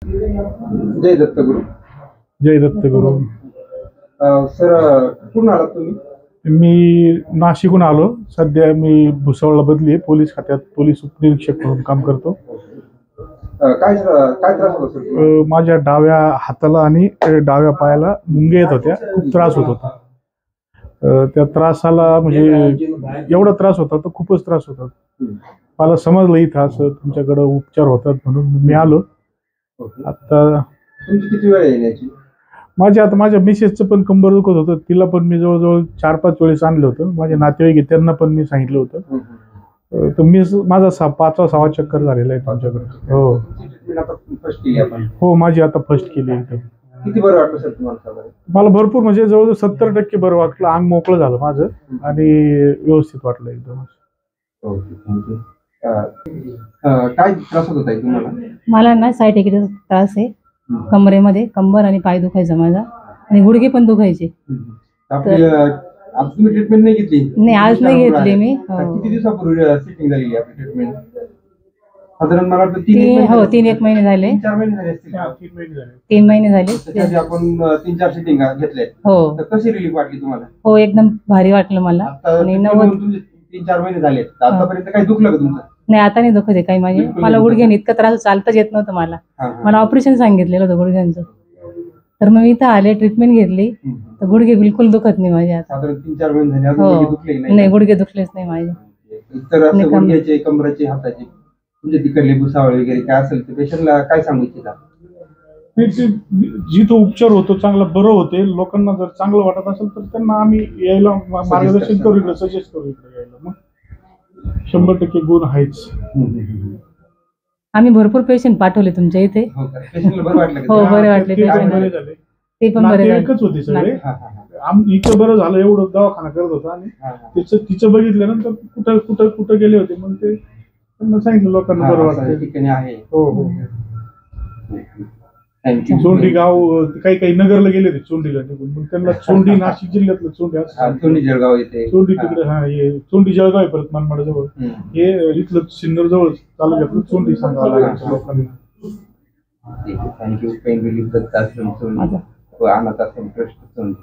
जय दत्तगुरु. जय Dattaguru. Sir कुठून आलात तुम्ही? मी नाशिकहून आलो. सध्या मी भुसावळला बदली आहे. पोलीस खात्यात पोलीस उपनिरीक्षक म्हणून काम करतो. काय काय त्रास होता सर? माझ्या डाव्या हाताला आणि डाव्या पायाला मुंग्या येत होत्या. खूप त्रास होत होता. त्या त्रासाला म्हणजे एवढा त्रास होता तर खूपच त्रास होता. मला समजलं इथं असं तुमच्याकडे उपचार होतात म्हणून मी आलो. आता तुमची किती वेळ येण्याची? माझ्या मिसेसचं पण कंबर दुखत होतं. तिला पण मी जवळजवळ 4-5 वेळेस आणलं होतं. माझे नातेवाईक त्यांना पण मी सांगितलं होतं. तर मी माझा 5वा-6वा चक्कर झालेला आहे तुमच्याकडे. हो, माझी आता फर्स्ट केली एकदम. किती बरं वाटलं सर तुम्हाला? मला भरपूर म्हणजे जवळजवळ 70% बरं वाटलं. अंग मोकळं झालं माझं आणि व्यवस्थित वाटलं एकदम. काय त्रास होत आहे तुम्हाला? मला ना सायटिकेचा त्रास आहे. कमरेमध्ये कंबर आणि पाय दुखायचा माझा आणि गुडघे पण दुखायचे. तुम्ही ट्रीटमेंट नाही घेतली? नाही, आज नाही घेतली मी. किती दिवसापूर्वी सिटिंग झाली आपली ट्रीटमेंट? साधारण मला वाटतं 3-1 महिने झाले. 4 महिने झाले असतील. 3 महिने झाले. त्याच्याआधी आपण 3-4 सिटिंग घेतल्या. हो तर कशी रिलीफ वाटली तुम्हाला? हो, एकदम भारी वाटलं मला. आणि 3-4 महिने झाले. आतापर्यंत काही दुखलं का तुमचं? नाही, आता नाही दुखत आहे काही माझे. मला गुडघ्याने इतका त्रास, चालताच येत नव्हतं मला ऑपरेशन सांगितलेलं होतं गुडघ्यांचं. तर मग मी इथं आले, ट्रीटमेंट घेतली तर गुडघे बिलकुल दुखत नाही माझे आता. साधारण 3-4 महिने झाले अजून गुडघे दुखले नाही, गुडघे दुखलेच नाही माझे. तर असं गुडघ्याचे, कमराचे, हाताचे म्हणजे तिकडले भुसावळ वगैरे काय असेल ते पेशंटला काय सांगू इच्छिता? जिथं उपचार होतो चांगला बरं होते. लोकांना जर चांगलं वाटत असेल तर त्यांना आम्ही यायला मार्गदर्शन करू, इकडे सजेस्ट करू इकडे यायला. मग 100% गुण आहेच. आम्ही भरपूर पेशंट पाठवले तुमच्या इथे. बरं वाटलं? हो, बरे वाटले. ते पण बरे झाले. एकच होते सगळे. इथं बरं झालं एवढं दवाखाना करत होता आणि तिचं बघितल्यानंतर कुठं कुठं कुठं गेले होते मग ते त्यांना सांगितलं लोकांना बरं वाटतं ठिकाणी आहे. हो हो. चोंडी गाव काही नगरला गेले होते चोंडीला निघून. मग त्यांना चोंडी नाशिक जिल्ह्यातलं चोंडी जळगाव येते. चोंडी तिकडे चोंडी जळगाव आहे परत मनमाड जवळ. हे इथलं सिन्नर जवळ तालुक्यातलं चोंडी सांगावं लागायचं लोकांना. थँक्यू. पेन रिलीफ दत्त आश्रम चोंडी व अनाथ आश्रम ट्रस्ट चोंडी.